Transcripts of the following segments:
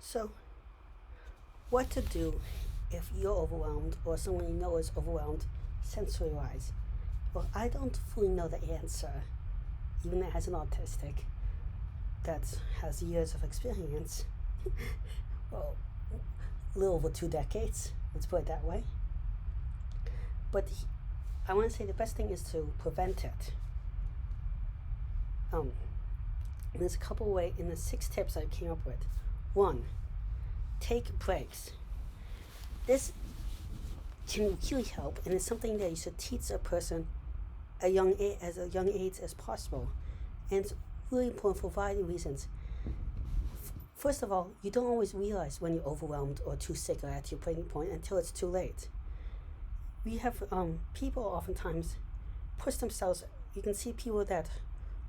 So, what to do if you're overwhelmed or someone you know is overwhelmed sensory wise? Well, I don't fully know the answer, even as an autistic that has years of experience. Well, a little over 2 decades, let's put it that way. But I want to say the best thing is to prevent it. Um, there's a couple ways in the 6 tips I came up with. One, take breaks. This can really help, and it's something that you should teach a person as a young age as possible. And it's really important for a variety of reasons. First of all, you don't always realize when you're overwhelmed or too sick or at your breaking point until it's too late. We have people oftentimes push themselves. You can see people that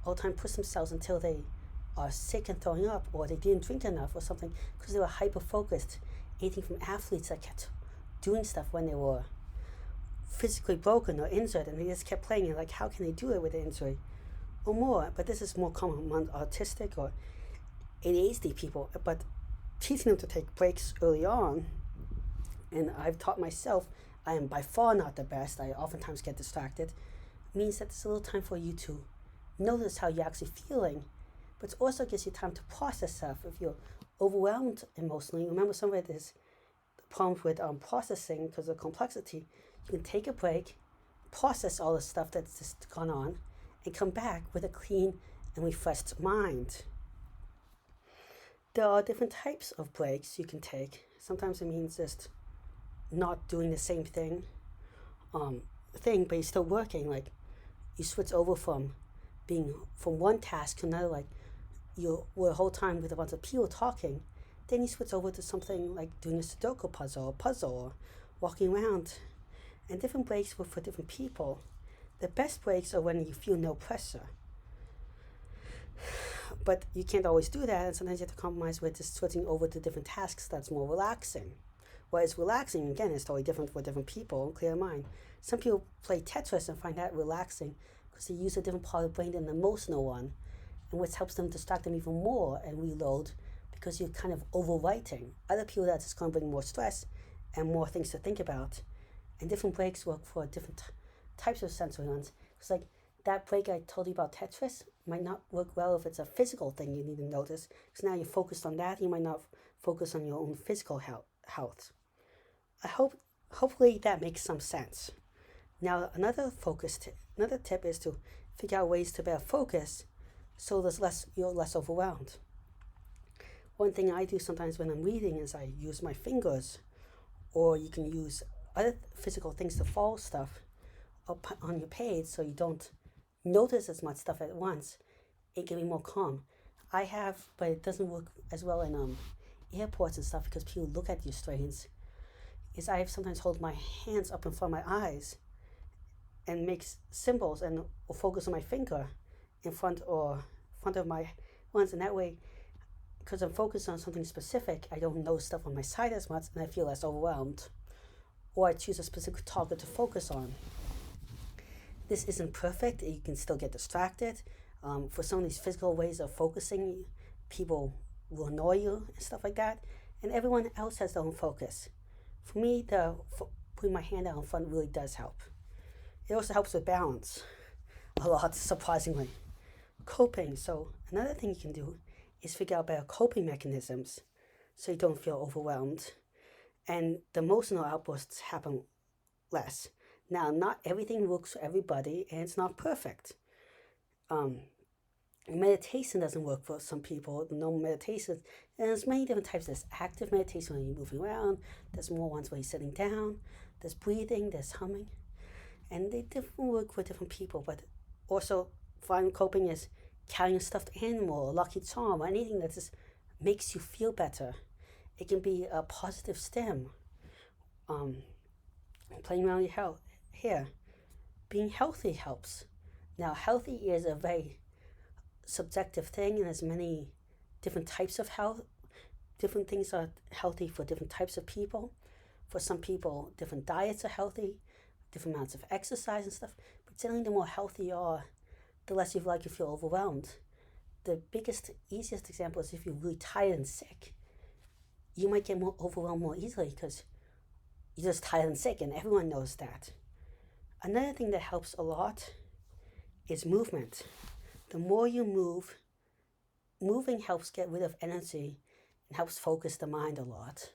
all the time push themselves until they are sick and throwing up, or they didn't drink enough or something because they were hyper focused. Anything from athletes that kept doing stuff when they were physically broken or injured, and they just kept playing it. Like, how can they do it with an injury or more? But this is more common among autistic or ADHD people. But teaching them to take breaks early on, and I've taught myself, I am by far not the best. I oftentimes get distracted. Means that there's a little time for you to notice how you're actually feeling, but it also gives you time to process stuff. If you're overwhelmed emotionally, remember some of it is problems with processing because of complexity. You can take a break, process all the stuff that's just gone on, and come back with a clean and refreshed mind. There are different types of breaks you can take. Sometimes it means just not doing the same um, but you're still working. Like, you switch over from being from one task to another. Like, you were a whole time with a bunch of people talking, then you switch over to something like doing a Sudoku puzzle, or walking around. And different breaks were for different people. The best breaks are when you feel no pressure. But you can't always do that, and sometimes you have to compromise with just switching over to different tasks that's more relaxing. What is relaxing, again, is totally different for different people. Clear mind. Some people play Tetris and find that relaxing because they use a different part of the brain than the emotional one, and which helps them distract them even more and reload because you're kind of overwriting. Other people, that's just going to bring more stress and more things to think about. And different breaks work for different types of sensory ones. It's like that break I told you about Tetris might not work well if it's a physical thing you need to notice, because now you're focused on that. You might not focus on your own physical health. Hopefully that makes some sense. Now another tip is to figure out ways to better focus, so you're less overwhelmed. One thing I do sometimes when I'm reading is I use my fingers, or you can use other physical things to follow stuff up on your page so you don't notice as much stuff at once. It can be more calm. I have, but it doesn't work as well in airports and stuff because people look at you strange. Is I have sometimes hold my hands up in front of my eyes and make symbols and or focus on my finger in front of my ones, and that way, because I'm focused on something specific, I don't know stuff on my side as much, and I feel less overwhelmed. Or I choose a specific target to focus on. This isn't perfect. You can still get distracted. For some of these physical ways of focusing, people will annoy you and stuff like that. And everyone else has their own focus. For me, putting my hand out in front really does help. It also helps with balance a lot, surprisingly. Coping. So another thing you can do is figure out better coping mechanisms so you don't feel overwhelmed. And the emotional outbursts happen less. Now, not everything works for everybody, and it's not perfect. Meditation doesn't work for some people. No meditation, and there's many different types. There's active meditation when you're moving around. There's more ones where you're sitting down. There's breathing. There's humming, and they different work for different people. But also, fine coping is carrying a stuffed animal, a lucky charm, or anything that just makes you feel better. It can be a positive stim. Playing around your hair. Being healthy helps. Now, healthy is a very subjective thing, and there's many different types of health. Different things are healthy for different types of people. For some people, different diets are healthy, different amounts of exercise and stuff. But generally, the more healthy you are, the less you feel overwhelmed. The biggest, easiest example is if you're really tired and sick. you might get more overwhelmed more easily because you're just tired and sick, and everyone knows that. Another thing that helps a lot is movement. The more you move, moving helps get rid of energy and helps focus the mind a lot.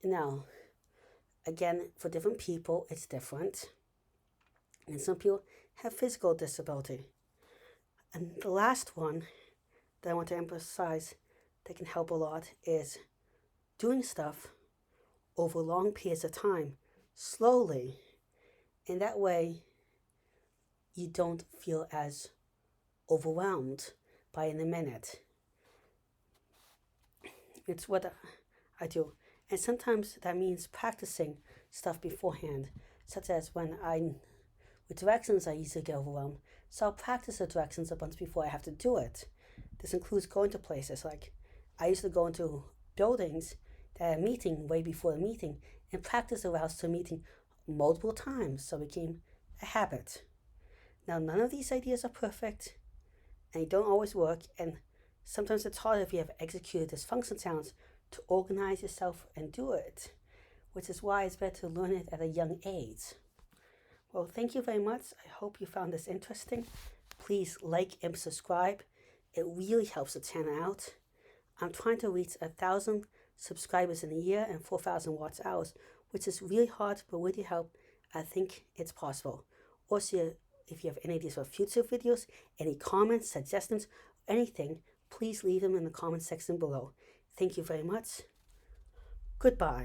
Now, again, for different people, it's different. And some people have physical disability. And the last one that I want to emphasize that can help a lot is doing stuff over long periods of time, slowly. And that way, you don't feel as overwhelmed by in a minute. It's what I do. And sometimes that means practicing stuff beforehand, such as with directions, I easily get overwhelmed. So I'll practice the directions a bunch before I have to do it. This includes going to places. Like, I usually go into buildings that are meeting way before the meeting and practice the routes to a meeting multiple times, so it became a habit. Now, none of these ideas are perfect, and they don't always work, and sometimes it's hard if you have executed dysfunction sounds to organize yourself and do it, which is why it's better to learn it at a young age. Well, thank you very much. I hope you found this interesting. Please like and subscribe. It really helps the channel out. I'm trying to reach 1,000 subscribers in a year and 4,000 watch hours, which is really hard, but with your help, I think it's possible. Also, if you have any ideas for future videos, any comments, suggestions, anything, please leave them in the comment section below. Thank you very much. Goodbye.